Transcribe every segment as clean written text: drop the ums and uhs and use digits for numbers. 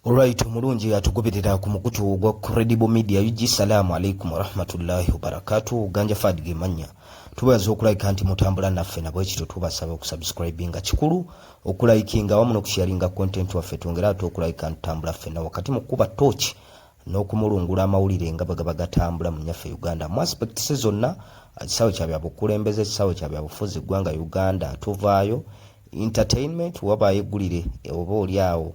Alright, mulungi atugoberera ku mukutu gwa Credible Media. Yuji salamu alaikum warahmatullahi wabarakatuh. Ganja Fadige manya. Tubaza okulike anti mutambula naffe nabwe ekito tubasaba okusubscribinga kikulu okulayikinga wamu n'okusharinga content waffe twongera okulike anti tambula ffenna wakati mu kuba torch n'okumulungula amawulire nga bagaba gatambula mu nyaffe Uganda mu aspects zonna. Kisawe kya byabukulembeze, kisawe kya byabufuzi ggwanga Uganda tuvaayo entertainment waba yeggulire oba oliawo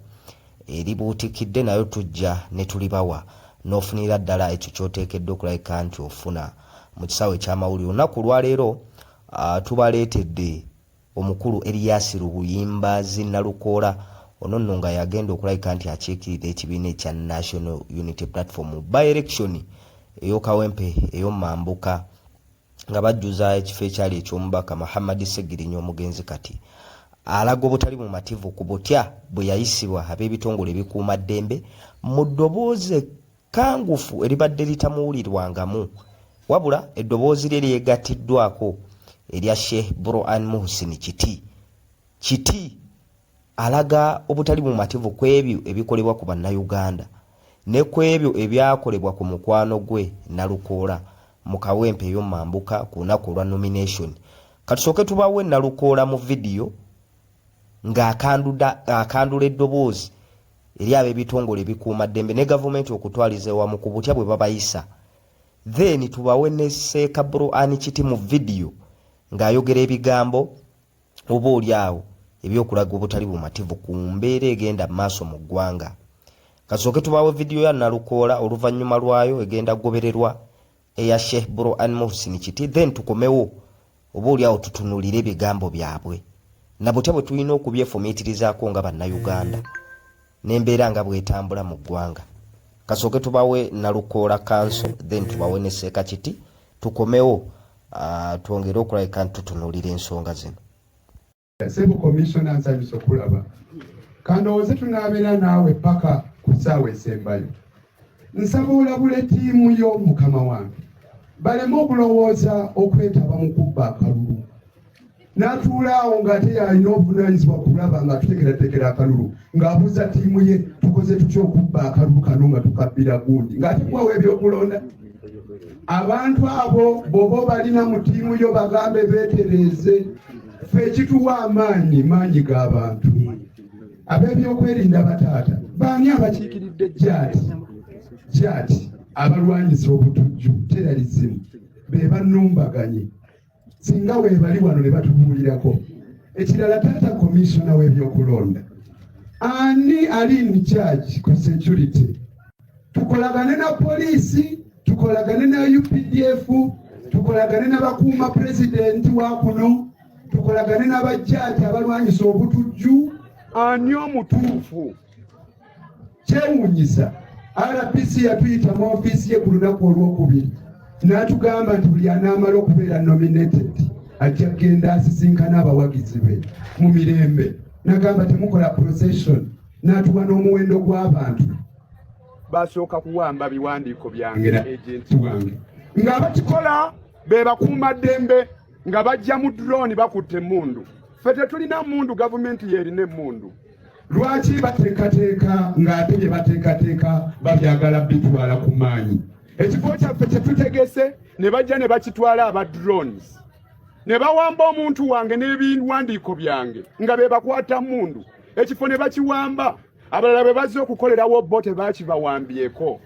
eribuutikidde nayo tujja ne tulibawa n'ofunira ddala ekyo ky'oteekedde okulayika nti ofuna mu kisawe ky'amawulire. Olunaku lwaleero tubaleetedde omukulu Elias Rubuyimbazi Nalukoola ono nno nga yagenda okulayika nti akiikirira ekibiina ekya National Unity Platform by election ey'Okawempe ey'Omambuka nga bajjuza ekifo ekyali eky'omubaka Muhammad Segirinyo omugenzi kati alaga obutali mu mativu ku butya bwe yayisibwa ab'ebitongole ebikuuma ddembe mu ddoboozi kangufu eribadde litamuwulirwangamu wabula eddoboozi lye lyegatiddwako erya Sheikh Burhan Muhsin Kiti alaga obutali mu mativu ku ebyo ebikolebwa ku bannayuganda ne ku ebyo ebyakolebwa ku mukwano gwe Nalukoola mu Kawempe ey'Omambuka ku lunaku olwa nomination. Katusooke tubawe Nalukoola mu video nga akandula eddoboozi eri ab'ebitongole ebikuuma ddembe ne gavumenti okutwaliza ewamu ku butya bwe babayisa. Then tubawe ne Sheikh Burhan Kiti mu video ng'ayogera ebigambo oba oliawo ebyokulaga obutali bumativu ku mbeera egenda maaso mu ggwanga. Kasooke tubawe video ya Nalukoola oluvannyuma lwayo egenda gobererwa eya Sheikh Burhan Muhsin Kiti, then tukomewo oba oliawo tutunulire ebigambo byabwe na butya bwe tulina okubyefumiitirizaako nga bannayuganda n'embeera nga bwetambula mu ggwanga. Kasooke tubawe Nalukoola Council, then tubawe ne Sheikh Kiti, tukomewo twongere okulayika nti tutunulire ensonga zino. Sebo commissioner nsanyusa okulaba kandowooze tunaabeera naawe paka ku ssaawa esembayo. Nsaba olabula ttiimu yo mukama wange baleme okulowooza okwetaba mu kubba akalulu n'atuulaawo ng'ate yalina obuvunaanyizibwa kulaba nga tutekeratekera akalulu ng'abuuza ttiimu ye tukoze tutya okubba akalulu kano nga tukabbira gundi ng'ate gwawo ebyokulonda. Abantu abo bw'oba balina mu ttiimu yo bagambe beetereeze ffe ekituwa amaanyi maanyi g'abantu ab'ebyokwerinda bataata baani abakiikiridde jaati abalwanyisa obutujju teralizimu be bannumbaganye singa weebali wano ne batubuulirako. Ekirala taata komisiona w'ebyokulonda ani ali in charge ku security? Tukolagane na poliisi, tukolagane na UPDF, tukolagane n'abakuuma pulezidenti wa kuno, tukolagane n'abajjaati abalwanyisa obutujju. Ani omutuufu? Kyewuunyisa RPC yatuyita mu ofiisi ye ku lunaku olwokubiri n'atugamba nti buli anaamala okubeera nominated ajja kgenda asisinkana abawagizi be mu mirembe. N'agamba temukola procession, n'atuwa n'omuwendo gw'abantu. Basooka kuwamba biwandiiko byange na agenti wange ng'abakikola be bakuuma ddembe nga bajja mu drone bakutte emmundu. Ffe tetulina mmundu, gavumenti yerina emmundu. Lwaki bateekateeka ng'ate bye bateekateeka babyagala bitwala ku maanyi? Ekifo kyaffe kye tutegese ne bajja ne bakitwala aba drones ne bawamba omuntu wange n'ebiwandiiko byange nga be bakwata mmundu. Ekifo ne bakiwamba, abalala be bazze okukolerawo bo tebakibawambyeko.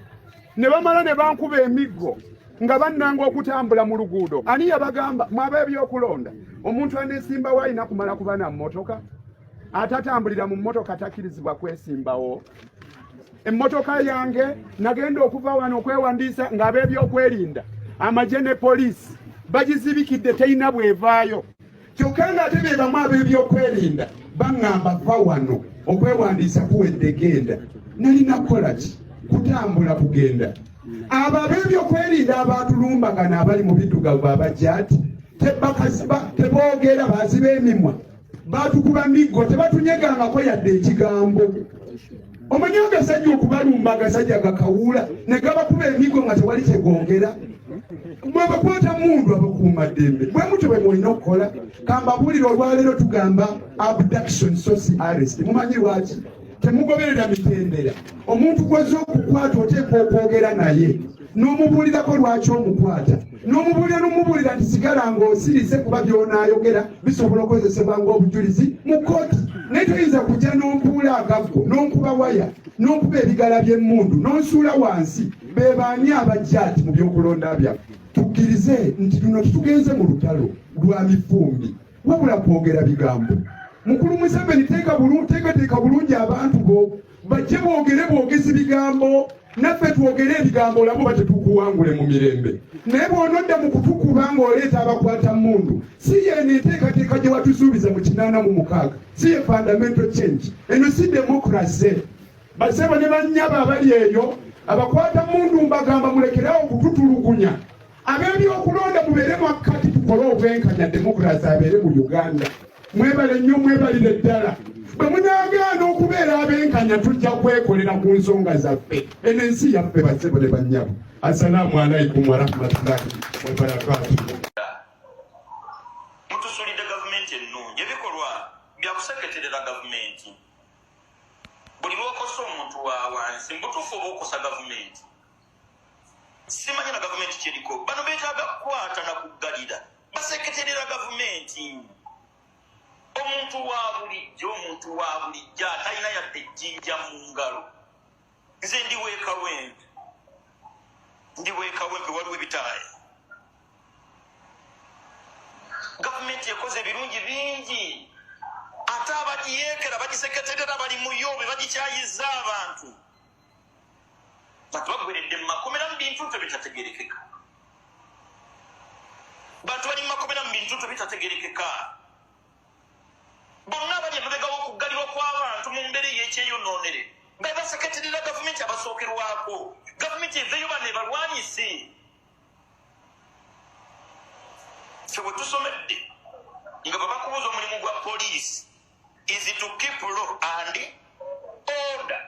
Ne bamala ne bankuba emiggo nga bannanga okutambula mu luguudo. Ani yabagamba mwaba ebyokulonda? Omuntu aneesimbawo alina kumala kuba na mmotoka? Atatambulira mu mmotoka takkirizibwa kwesimbawo. Emmotoka yange nagenda okuva wano okwewandiisa ng'ab'ebyokwerinda amagye ne poliisi bagizibikidde terina bwevaayo. Kyokka ng'ate be bamu ab'ebyokwerinda baŋŋamba va wano okwewandiisa kuwedde genda. Nalina kukola ki? Kutambula kugenda. Abo ab'ebyokwerinda abatulumbagana abali mu biddugavu abajjaati teboogera baziba emimwa batukuba miggo tebatunyegangako yadde ekigambo. Omanyi agasajja okubalumba agasajja gakawuula ne gabakuba emiggo nga tewali kyegongera. Mwe bakwata mundu abakuuma ddembe bwe mutyo bwe mulina okukola. Kambabuulira olwaleero tugamba abduction source arrest. Mumanyi lwaki? temugoberera mitendera. Omuntu gwoza okukwata oteekwa okwogera naye n'omubuulirako lwaki omukwata, n'omubuulira nti sigala ng'osirise kuba by'onaayogera bisobola okukozesebwa ng'obujulizi mu kkooti. Naye toyinza kujja n'ompuula agaggo n'onkuba waya n'onkuba ebigala by'emmundu n'onsuula wansi. Be baani abajjaati mu by'okulonda byaffe? Tukkirize nti luno tutugenze mu lutalo lwa mifumbi wabula kwogera bigambo. Mukulu Museveni teekateeka bulungi abantu bo bajje boogezi bigambo, naffe twogere ebigambo olabo batetukuwangule mu mirembe. Naye bw'onodda mu kutukuba ng'oleeta abakwata mmundu, si yeeno enteekateeka gye watusuubiza mu 86, si ye fundamental change. Eno si democracy. Basebo ne bannyaba abali eyo abakwata mmundu mbagamba mulekerawo okututulugunya. Ab'ebyokulonda mubeere makkati tukole obwenkanya democracy abeere mu Uganda. Mwebale nnyo, mwebalire ddala. Bwe munaagaana okubeera abenkanya tujja kwekolera ku nsonga zaffe. Eno ensi yaffe basebo ne bannyabo. Assalaamu alaikum warahmatullahi wabarakatuh. Mutusulidde gavumenti ennungi, ebikolwa bya kuseketerera gavumenti. Buli lw'okosa omuntu wa wansi mbutuufu oba okosa gavumenti. Simanyi na gavumenti kyeriko. Bano beetaaga kukwata na kuggalira baseketerera gavumenti. Omuntu wa bulijjo atalina yadde ejjinja mu ngalo. Nze ndiweeka wempe waliwo ebitaaya. Gavumenti ekoze ebirungi bingi, ate abagiyeekera bagiseketerera bali mu yobe bagikyayiza abantu. Bantu bagweredde mu makomera mu bintu bitategerekeka. Bonna abali emabega w'okuggalirwa kw'abantu mu mbeera ey'ekyeyonoonere be baseketerera gavumenti abasookerwako. Gavumenti eveeyo bano ebalwanyise. Ffe bwe tusomedde nga bwe bakubuuza omulimu gwa poliisi is to keep law and order.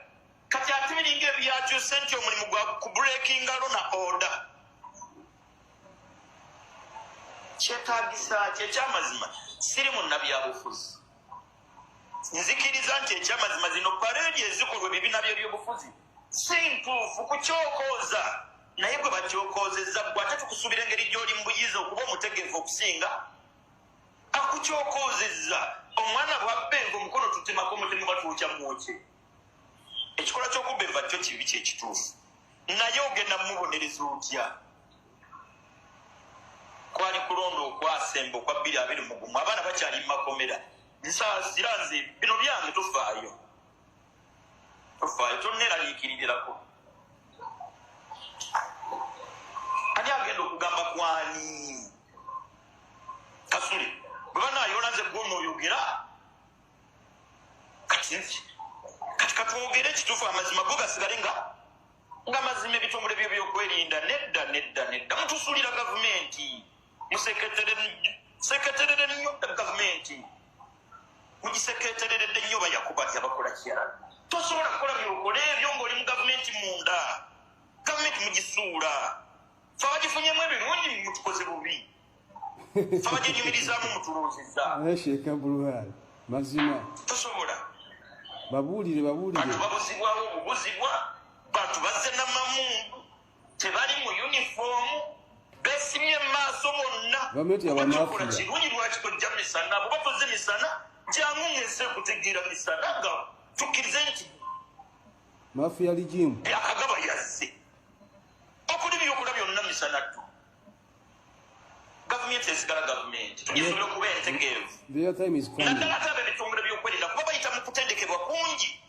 Kati ate biringa ebyakyuse nti omulimu gwa kubreakinga law na order. Kyetaagisa ki? Ekyamazima siri munnabyabufuzi. Nzikiriza nti ekyamazima zino pareedi ezikolwa ebibiina by'ebyobufuzi si ntuufu kukyokooza. Naye gwe bakyokoozezza gwe ate tukusuubira engeri gy'oli mu buyizi okuba omutegeevu okusinga. Akukyokoozezza omwana bw'abba enva omukono tutemako omutemu batuukya mwokye. Ekikola ky'okubba enva kyo kibi kyekituufu, naye ogenda mumubonereza otya? Kwali kulonda okwasemba okwa 2021 abaana bakyali mu makomera. Nsaasira nze bino byange tofaayo tonneeraliikirirako. Ani agenda okugamba kwani? Kasule bwe banaayola nze gw'onooyogera kati katwogere ekituufu. Amazima go gasigale nga mazima ebitongole byo byokwerinda. Nedda mutusulira gavumenti, museketerere nnyo gavumenti, mugiseketereredde nnyo bayakubalya bakola kirala. Tosobola kukola byokole ebyo ng'oli mu gavumenti munda. Gavumenti mugisuula. Fe abagifunyemu ebirungi mutukoze bubi. Fe abaginyumirizaamu mutuloozezza. Sheeka Bulwari mazima tosobola. Babuulire bantu babuzibwawo obubuzibwa. Bantu bazze n'amamundu tebali mu yunifoomu besimye mu maaso bonna. Bakikola kirungi lwaki tojja misana? Bwe batoze misana jangu ngeze kutegeera misana nga tukkirize nti mafia ligimu byakagaba yazze okuli byokola byonna misana tu. Gavumenti esigala gavumenti tugisobola okuba entegeevu. Naddala ate ab'ebitongole by'okwerinda kuba bayita mu kutendekebwa kungi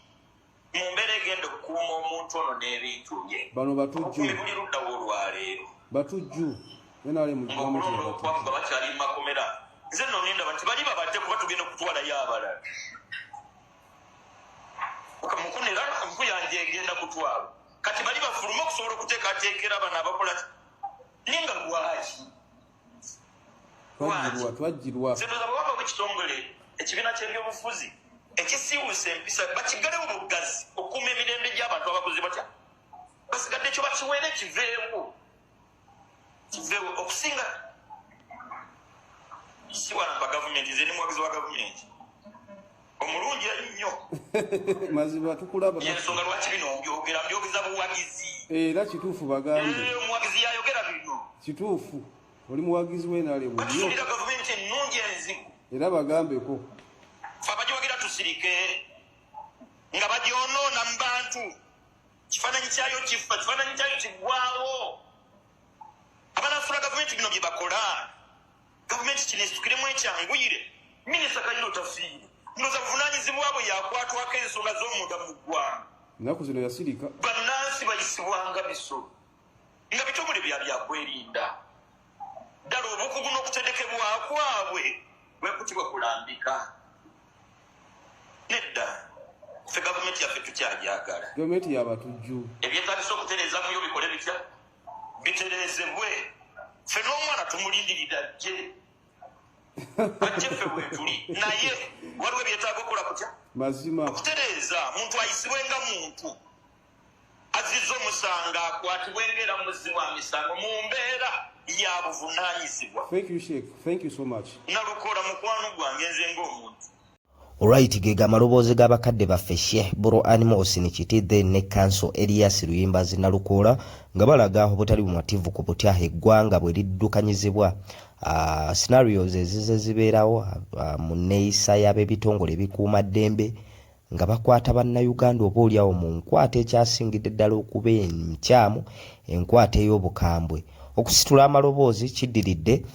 mu mbeera egenda okukuuma omuntu ono n'ebintu bye. Bano batujju obukuumi buli luddawo olwaleero. Batujju ng'okulonda okwafuga bakyali mu makomera. Nze nno ninda nti bali babadde kuba tugenda okutwalayo abalala. Mukunera enku yange egenda kutwala. Kati bali bafuluma okusobola okuteekateekera bano abakola ninga lwaki? Twajjirwa zino zabawaba w'ekitongole ekibiina ky'ebyobufuzi ekisiiwusa empisa bakigalewo bugazi okuuma emirembe gy'abantu abakozi batya basigadde ekyo bakiweere kiveewo okusinga si walampa gavumenti. Nze ni muwagizi wa gavumenti. omulungi ennyo mazima tukulaba yensonga lwaki bino byogeza buwagizi era kituufu bagambe omuwagizi yayogera bino kituufu oli muwagizi w'enale batusulira gavumenti ennungi enzigu era bagambeko fe abagyogera tusirike nga bagyonoona mu bantu kifaananyi kyayo kifa kifaananyi kyayo kiggwawo abanafula gavumenti bino bye bakola gavumenti kino esitukiremu ekyanguyire minisita kayiro tafiire ndoza buvunaanyizibwa bwe yakwatwako ensonga z'omunda mu ggwanga ennaku zino yasirika bannansi bayisibwanga biso nga bitongole byakwerinda ddala obukugu n'okutendekebwa kwabwe bwekutibwa kulambika nedda ffe gavumenti yaffe tukyajagala gavumenti yabatujju ebyetagisa okutereeza muyo bikole bitya bitereezebwe ffe n'omwana tumulindirira jje ajje ffe wetuli naye waliwo ebyetaaga okukola kutya mazima okutereeza muntu ayisibwenga muntu azizza omusanga akwatibwe ng'era muzzi wa misango mu mbeera ya buvunaanyizibwa. Thank you Sheikh, thank you so much. Nalukola mukwano gwange nze ng'omuntu. Alright, gega maloboozi g'abakadde baffe Sheikh Buro Animals Nikitidde ne Council Elias Luyimbazi Nalukola nga balaga obutali bumativu ku butya eggwanga bwe liddukanyizibwa scenarios ezize zibeerawo mu nneeyisa y'ab'ebitongole ebikuuma ddembe nga bakwata bannayuganda oba oliawo mu nkwata ekyasingidde ddala okuba enkyamu enkwata ey'obukambwe okusitula amaloboozi kiddiridde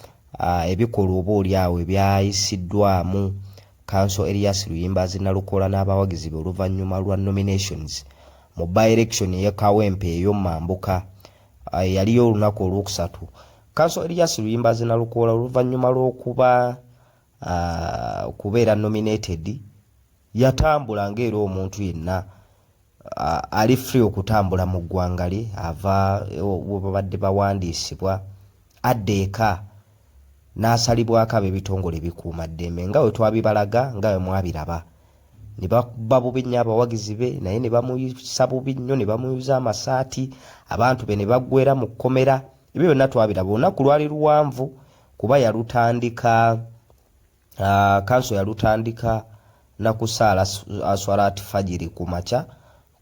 ebikolwa oba oliawo ebyayisiddwamu Council Elias Luyimbazi Nalukola n'abawagizi be oluvannyuma lwa nominations mu by-election ye Kawempe ey'omambuka yaliyo olunaku olwokusatu. Council Elias Luyimbazi Nalukola oluvannyuma lw'okuba kubeera nominated yatambula ng'era omuntu yenna ali free okutambula mu ggwanga lye ava babadde bawandiisibwa adda eka n'asalibwako ab'ebitongole ebikuuma ddembe nga we twabibalaga nga we mwabiraba ne bakuba bubi nnyo abawagizi be naye ne bamuyisa bubi nnyo ne bamuyuza amasaati abantu be ne baggwera mu kkomera ebyo byonna twabiraba olunaku lwali luwanvu kuba yalutandika Council yalutandika nakusaala aswalati fajiri ku makya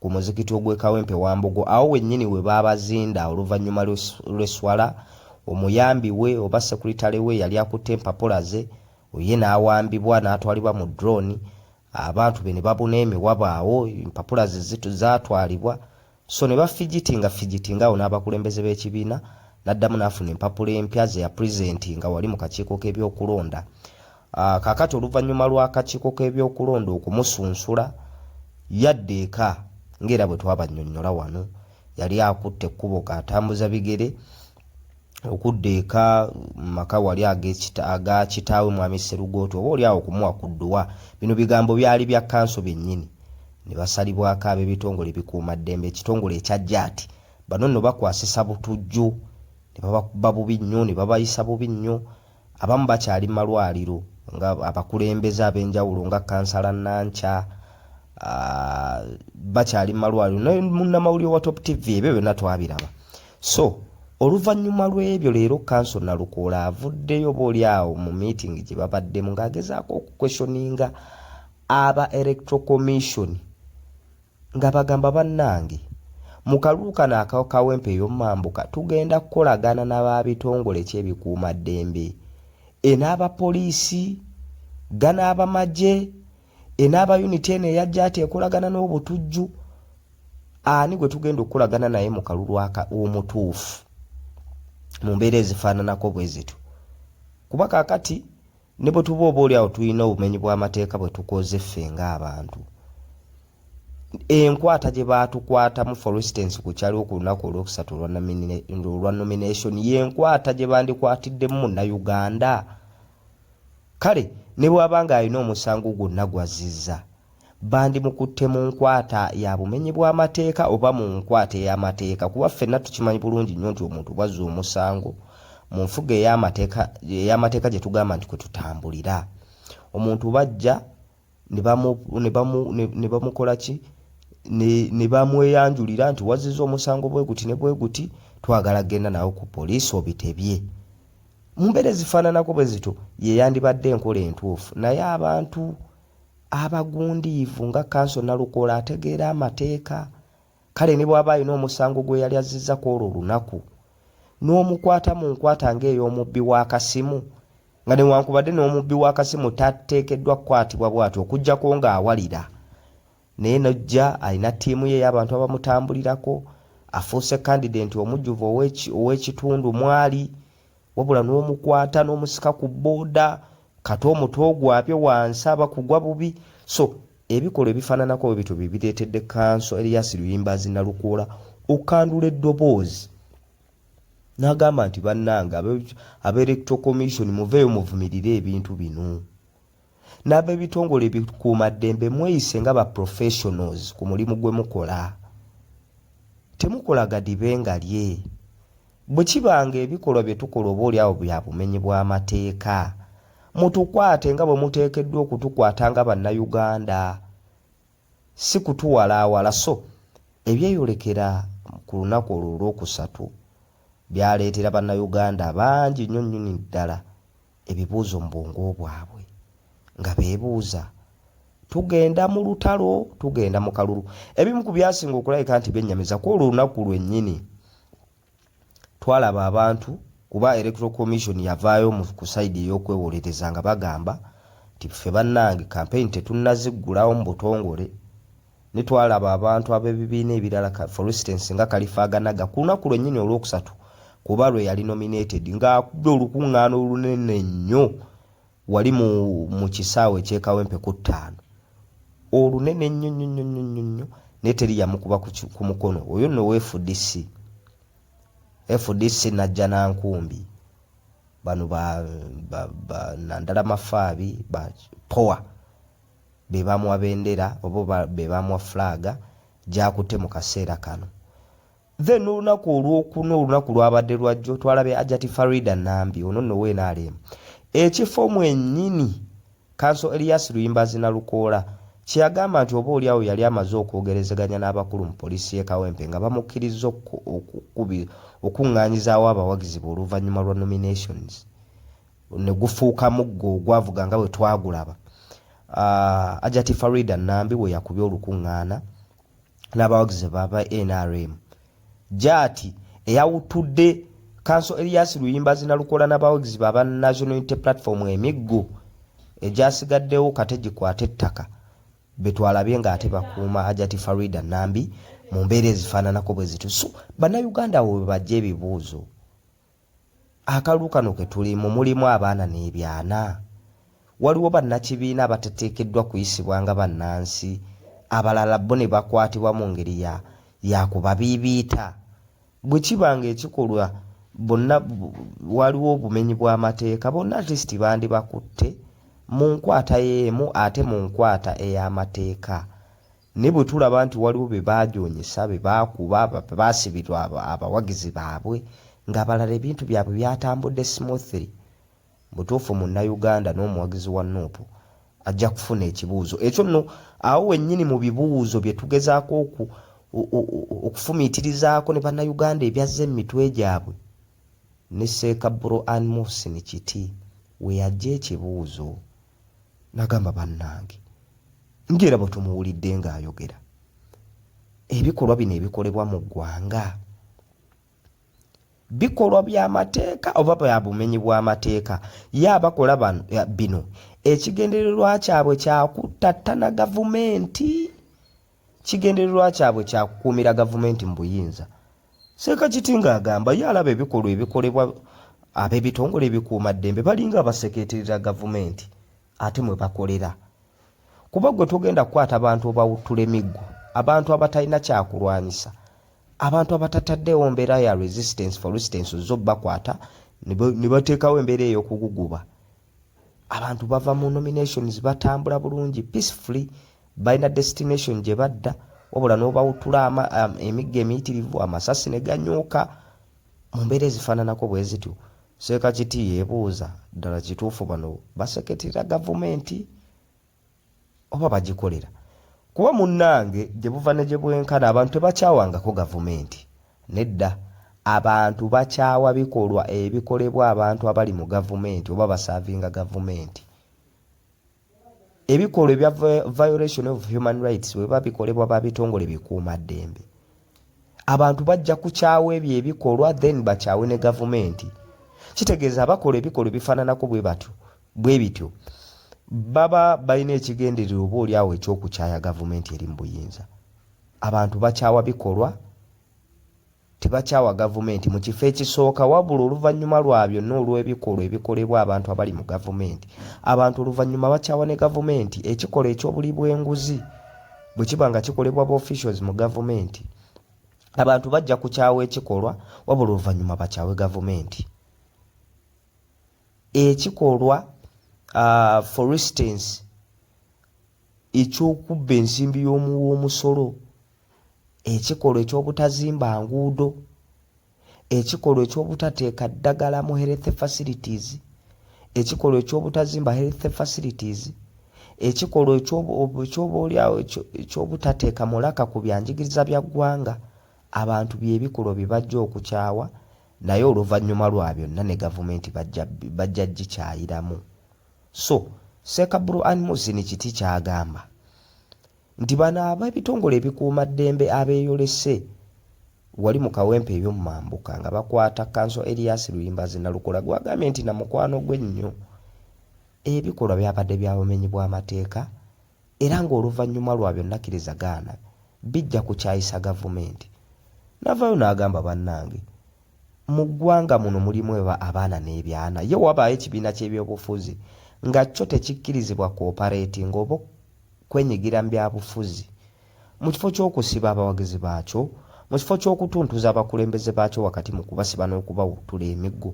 ku muzikiti ogw'e Kawempe Wambogo awo wennyini we baabazinda oluvannyuma lw'eswala omuyambi we oba sekuritale we yali akutte empapula ze ye n'awambibwa n'atwalibwa mu drone abantu be ne babuna emiwabaawo empapula ze zaatwalibwa so ne bafigitinga awo n'abakulembeze b'ekibiina n'addamu n'afuna empapula empya ze ya presentinga wali mu kakiiko k'ebyokulonda. Kakati oluvannyuma lw'akakiiko k'ebyokulonda okumusunsula yadde eka ng'era bwe twabannyonnyola wano yali akutte ekkubo k'atambuza bigere okudda eka maka wali aga kitaawe mwami Sserugooti oba oliawo okumuwa kudduwa. Bino bigambo byali bya Council byennyini ne basalibwako ab'ebitongole ebikuuma ddembe ekitongole ekyajja ati bano nno bakwasisa butujju ne babakuba bubi nnyo ne babayisa bubi nnyo abamu bakyali malwaliro nga abakulembeze ab'enjawulo nga kansala Nancha bakyali malwaliro naye munnamawulire wa Top TV ebyo byonna twabiraba. So oluvannyuma lw'ebyo leero Council Nalukola avuddeyo booliawo mu meeting gye babaddemu ng'agezaako okukwesyoninga aba Electoral Commission nga bagamba bannange mu kaluukano akawo Kawempe ey'omambuka tugenda kukolagana n'ababitongole ky'ebikuuma ddembe n'abapoliisi n'abamagye n'aba unity eno eyajja ati ekolagana n'obutujju ani gwe tugenda okukolagana naye mu kalulu omutuufu mu mbeera ezifaananako bwe zito kuba kaakati ne bwe tuba oba oliawo tulina obumenyi bw'amateeka bwe tukoze ffe ng'abantu enkwata gye baatukwatamu for instance ku kyaliwo ku lunaku olwokusatu olwa nomination y'enkwata gye bandikwatiddemu Munnayuganda. Kale ne bw'aba ng'alina omusango gwonna gwazizza bandimukutte mu nkwata ya bumenyi bw'amateeka oba mu nkwata ey'amateeka kuba ffenna tukimanyi bulungi nnyo nti omuntu bwazza omusango mu nfuga ey'amateeka gye tugamba nti kwe tutambulira omuntu bajja ne bamukola ki ne bamweyanjulira nti wazizza omusango bwe guti ne bwe guti twagala genda nawe ku poliisi obitebye mu mbeera ezifaananako bwe zito ye yandibadde enkola entuufu naye abantu abagundiivu nga kanso Nalukola ategeera amateeka. Kale ne bw'aba alina omusango gwe yali azizzako olwo olunaku n'omukwata mu nkwata ng'ey'omubbi w'akasimu, nga newankubadde n'omubbi w'akasimu tateekeddwa kukwatibwa bw'atyo okuggyako ng'awalira, naye nojja alina ttiimu ye y'abantu abamutambulirako, afuuse kandidenti omujjuvu ow'ekitundu mwali, wabula n'omukwata n'omusika ku booda kati omuto gwapye wansi abakugwa bubi. So ebikolwa ebifaananako bwe bityo bireetedde kanso Erias Luyimbazi Nalukola okukandula eddoboozi n'agamba nti bannanga ab'Electoral Commission muveeyo muvumirire ebintu bino, n'ab'ebitongole ebikuumaddembe mweyise nga ba professionals ku mulimu gwe mukola, temukola gadibe nga lye. Bwe kibanga ebikolwa bye tukola obaolyawo bya bumenyi bw'amateeka, mutukwate nga bwe muteekeddwa okutukwata nga bannayuganda, si kutuwalaawala. So ebyeyolekera ku lunaku olwo olwokusatu byaleetera bannayuganda bangi nnyo nnyini ddala ebibuuzo mu bwongo bwabwe nga beebuuza, tugenda mu lutalo, tugenda mu kalulu. Ebimu ku byasinga okulabika nti bennyamiza ku olwo olunaku lwennyini twalaba abantu, kuba Electoral Commission yavaayo ku sayidi ey'okwewolereza nga bagamba nti ffe bannange campaign tetunnaziggulawo mu butongole. Ne twalaba abantu ab'ebibiina ebirala, for instance nga Kalifaaganaga ku lunaku lwennyini olwokusatu kuba lwe yali nominated ng'akubye olukuŋŋaana olunene nnyo wali mu kisaawe eky'Ekawempe ku 5 olunene nnyo naye teri yamukuba ku mukono. Oyo nno FDC najja nankumbi bano ba Nandala Mafaabi ba poa be bamuwa bendera oba be bamuwa flaga gyakutte mu kaseera kano. Then olunaku olwokuna, olunaku lwabadde lwajjo, twalabe Ajati Farida Nambi, ono nno weenaalemu ekifo mwennyini kanso Erias Luyimbazi Nalukola kyeyagamba nti oba oliawo yali amaze okwogerezeganya n'abakulu mu poliisi y'e Kawempe nga bamukkiriza okuŋŋaanyizaawo abawagizi be oluvannyuma lwa nominations, ne gufuuka muggo ogwavuga nga bwe twagulaba. Ajati Farida Nambi we yakubye olukuŋŋaana n'abawagizi baba NRM. Jati eyawutudde kanso Erias Luyimbazi Nalukola n'abawagizi baba National Unity Platform emiggo egyasigaddewo kate gikwate ettaka betwalabye ng'ate bakuuma Ajati Farida Nambi mu mbeera ezifaananako bwe zityo. So bannayuganda we bajja ebibuuzo, akalulu kano ke tulimu mulimu abaana n'ebyana, waliwo bannakibiina abatateekeddwa kuyisibwa nga bannansi, abalala bo ne bakwatibwa mu ngeri ya kubabiibiita. Bwe kibanga ekikolwa bonna waliwo obumenyi bw'amateeka, bonna atleast bandi bakutte mu nkwata y'emu ate mu nkwata ey'amateeka. Ne bwe tulaba nti waliwo be baajoonyesa, be baakuba, baasibirwa abawagizi baabwe, ng'abalala ebintu byabwe byatambudde smoothly, butuufu munnayuganda n'omuwagizi wa Nuupu ajja kufuna ekibuuzo ekyo nno. Awo wennyini mu bibuuzo bye tugezaako okufumiitirizaako ne bannayuganda ebyazza emitwe gyabwe, ne Sseekaburo Ann Mohsin Kiti we yajja ekibuuzo n'agamba bannange, ngera bwe tumuwulidde ng'ayogera, ebikolwa bino ebikolebwa mu ggwanga bikolwa by'amateeka oba bya bumenyi bw'amateeka? Ye abakola bino ekigendererwa kyabwe kyakuttattana gavumenti, kigendererwa kyabwe kyakukuumira gavumenti mu buyinza. Sseekakiti ng'agamba ye alaba ebikolwa ebikolebwa ab'ebitongole ebikuumaddembe balinga abasekeeterera gavumenti ate mwe bakolera. Kuba gwe togenda kukwata abantu obawuttula emiggo, abantu abatalina kyakulwanyisa, abantu abatataddewo mbeera ya resistance, for instance zo bakwata ne bateekawo embeera ey'okuguguba. Abantu bava mu nominations batambula bulungi peacefully, balina destination gye badda, wabula n'obawuttula emiggo emiyitirivu, amasasi ne ganyooka mu mbeera ezifaananako bwe zityo. Sseekakiti yeebuuza ddala kituufu bano baseketerera gavumenti oba bagikolera? Kuba munnange gye buva ne gye bwenkana abantu tebakyawangako gavumenti. Nedda, abantu bakyawa bikolwa ebikolebwa abantu abali mu gavumenti oba basaavinga gavumenti. ebikolwa ebya violation of human rights weba bikolebwa babitongole bikuuma ddembe abantu bajja kukyawa ebyo ebikolwa then bakyawe ne gavumenti kitegeeza abakola ebikolwa bifaananako bwe bityo baba balina ekigendererwa oba oliawo ekyokukyaya gavumenti eri mu buyinza abantu bakyawa bikolwa tebakyawa gavumenti mu kifo ekisooka wabula oluvannyuma lwa byonna olw'ebikolwa ebikolebwa abantu abali mu gavumenti abantu oluvannyuma bakyawa ne gavumenti ekikolwa eky'obuli bw'enguzi bwe kiba nga kikolebwa ba officials mu gavumenti abantu bajja kukyawa ekikolwa wabula oluvannyuma bakyawe gavumenti ekikolwa for instance ekyokubba ensimbi y'omusolo ekikolwa eky'obutazimba nguudo ekikolwa eky'obutateeka ddagala mu health facilities ekikolwa eky'obutazimba health facilities ekikolwa ekyobaoliawo eky'obutateeka mulaka ku byanjigiriza bya ggwanga abantu byebikolwa bye bajja okukyawa naye oluvannyuma lwa byonna ne gavumenti bajja gikyayiramu so Ssekabulu Animals ni kiti kyagamba nti bano ab'ebitongole ebikuuma ddembe abeeyolese wali mu kawempe eby'omumambuka nga bakwata kanso Elias Luyimbazi Nalukola gwagambye nti na mukwano gwe nnyo ebikolwa byabadde bya bumenyi bw'amateeka era ng'oluvannyuma lwa byonna kirizagaana bijja kukyayisa gavumenti navayo n'agamba bannange mu ggwanga muno mulimu abaana n'ebyana ye wabaayo ekibiina ky'ebyobufuzi nga kyo tekikkirizibwa cooperating oba kwenyigira mu byabufuzi mu kifo ky'okusiba abawagizi baakyo mu kifo ky'okutuntuza abakulembeze baakyo wakati mu kubasiba n'okubawutula emiggo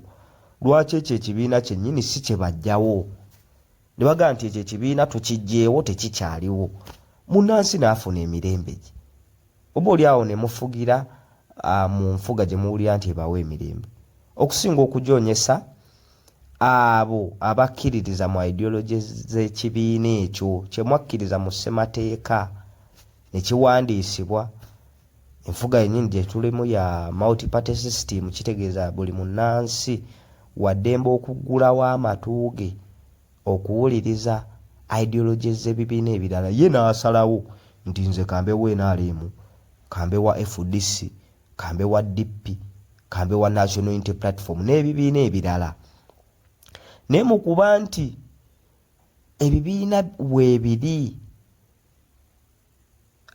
lwaki ekyo ekibiina kyennyini si kye bajjawo ne bagamba nti ekyo ekibiina tukiggyeewo tekikyaliwo munnansi n'afuna emirembe gye oba oliawo ne mufugira mu nfuga gye muwulira nti ebawa emirembe okusinga okugyonyesa abo abakkiririza mu ideology z'ekibiina ekyo kye mwakkiriza mu ssemateeka ne kiwandiisibwa enfuga yennyini gye tulimu ya multi-party system kitegeeza buli munnansi waddembe okuggulawo amatu ge okuwuliriza ideology z'ebibiina ebirala ye n'asalawo nti nze kambe wa NRM kambe wa FDC kambe wa DP kambe wa National Unity Platform n'ebibiina ebirala naye mu kuba nti ebibiina weebiri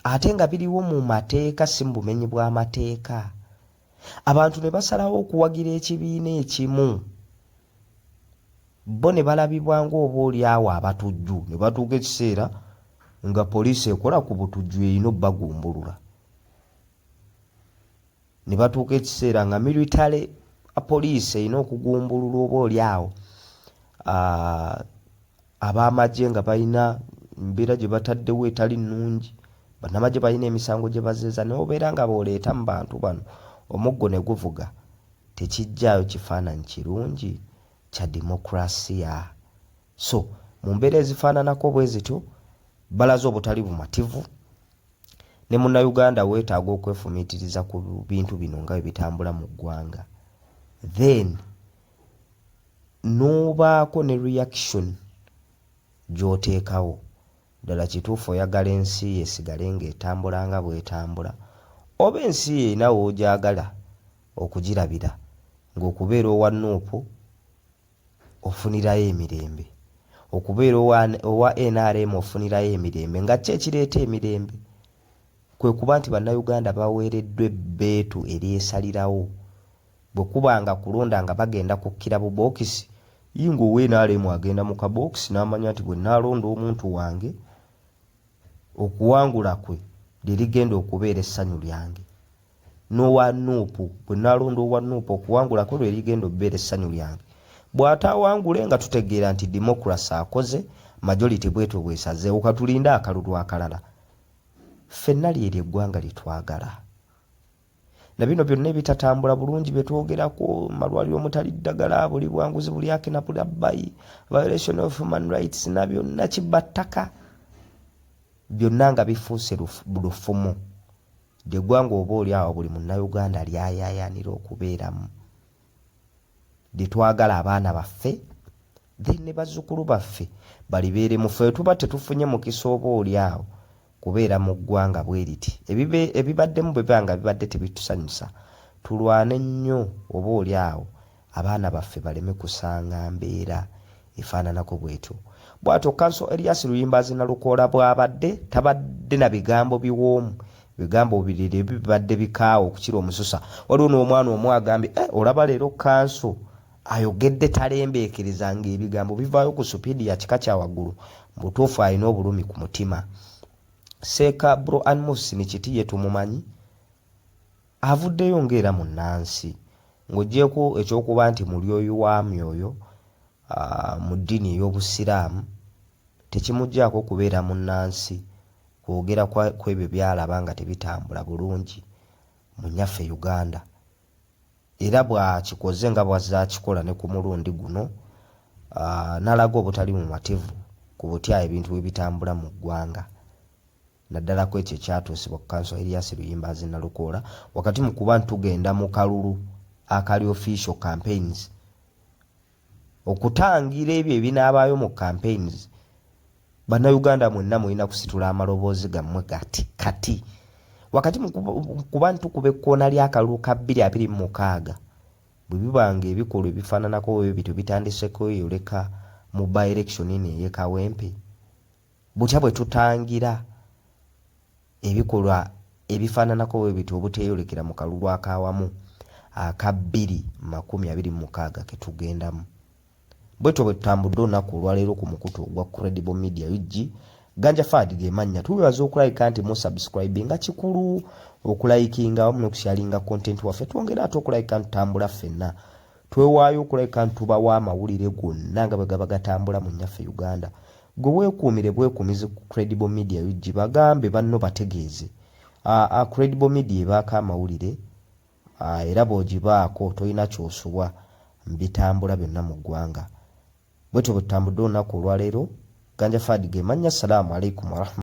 ate nga biriwo mu mateeka si mu bumenyi bw'amateeka abantu ne basalawo okuwagira ekibiina ekimu bo ne balabibwa ng'oba oliawo abatujju ne batuuka ekiseera nga poliisi ekola ku butujju erina obbagumbulula ne batuuka ekiseera nga military poliisi erina okugumbulula oba oliawo ab'amagye nga balina embeera gye bataddewo etali nnungi bannamagye balina emisango gye bazeeza naye obeera nga booleeta mu bantu bano omuggo ne guvuga tekijjaayo kifaananyi kirungi kya demokrasiya so mu mbeera ezifaananako bwe zityo balaze obutali bumativu ne munnayuganda weetaaga okwefumiitiriza ku bintu bino nga bwe bitambula mu ggwanga then n'obaako ne reaction gy'oteekawo ddala kituufu oyagala ensi ye esigale ng'etambula nga bw'etambula oba ensi ye erina w'ogyagala okugirabira ng'okubeera owa Nuupu ofunirayo emirembe okubeera owa NRM ofunirayo emirembe nga ki ekireeta emirembe kwe kuba nti bannayuganda baweereddwa ebbeetu eryesalirawo bwe kuba nga kulonda nga bagenda kukkira bubookisi yinga owa NRM agenda mu kabookisi n'amanya nti bwe nnaalonda omuntu wange okuwangula kwe lirigenda okubeera essanyu lyange n'owa Nuupu bwe nnaalonda owa Nuupu okuwangula kwe lwe ligenda okubeera essanyu lyange bw'ataawangule nga tutegeera nti democracy akoze majority bwetyo bwesazeewo katulinde akalulu akalala ffenna lyeryo eggwanga litwagala na bino byonna ebitatambula bulungi byetwogerako malwaliro omutali ddagala buli bwanguzi buli ake na bulabbayi violation of human rights na byonna kibbattaka byonna nga bifuuse lufumu lyeggwanga oba oliawo buli munnayuganda lyayaayaanira okubeeramu lyetwagala abaana baffe then bazzukulu baffe balibeere mu ffe tuba tetufunye mukisa oba oli awo kubeera mu ggwanga bwe riti ebibaddemu bwe banga bibadde tebitusanyusa tulwane nnyo oba oli awo abaana baffe baleme kusanga mbeera efaananako bwetyo bw'atyo Council Erias Luyimbazi Nalukoola bw'abadde tabadde na bigambo biwoomu bigambo birire bibadde bikaawo okukira omususa waliwo n'omwana omu agambye olaba leero Council ayogedde talembeekereza ng'ebigambo bivaayo ku supiidi ya kika kya waggulu mu butuufu alina obulumi ku mutima Seeka Bro Anmus ni kiti ye tumumanyi avuddeyo ng'era munnansi ng'oggyeko ekyokuba nti mulyoyo wa myoyo mu ddiini ey'obusiraamu tekimuggyako kubeera munnansi kwogera kw'ebyo byalaba nga tebitambula bulungi mu nnyaffe Uganda era bw'akikoze nga bw'azakikola ne ku mulundi guno n'alaga obutali mu matevu ku butya ebintu bwe bitambula mu ggwanga naddala ku ekyo ekyatuusibwa ku Council Erias Luyimbazi Nalukoola wakati mu kuba ntugenda mu kalulu akali official campaigns okutangira ebyo ebinaabaayo mu campaigns bannayuganda mwenna mulina kusitula amaloboozi gammwe kati wakati mu kuba ntukuba ekkoona ly'akalulu ka 2026 bwe bibanga ebikolwa ebifaananako ebyo bityo bitandiseko yoleka mu by election eno ey'ekawempe butya bwe tutangira ebikolwa ebifaananako bwe bityo obuteeyolekera mu kalulu akaawamu aka 2026 ke tugendamu bwetyo bwe tutambudde olunaku olwaleero ku mukutu ogwa Credible Media UG Ganja Fadge mannya tuwebaza okulayika nti mu subscribe nga kikulu okulayikinga wamu n'okusharinga content waffe twongera ate okulayika ntambula ffenna twewaayo okulayika ntubawa amawulire gonna nga bwe gaba gatambula mu nnyaffe Uganda gwe weekuumire bwekuumizi ku Credible Media UG bagambe banno bategeeze Credible Media ebaako amawulire era bw'ogibaako tolina ky'osubwa mbitambula byonna mu ggwanga bwetyo bwe tutambudde olunaku olwaleero Ganja Fadge mannya assalamu alaikum warahmatullahi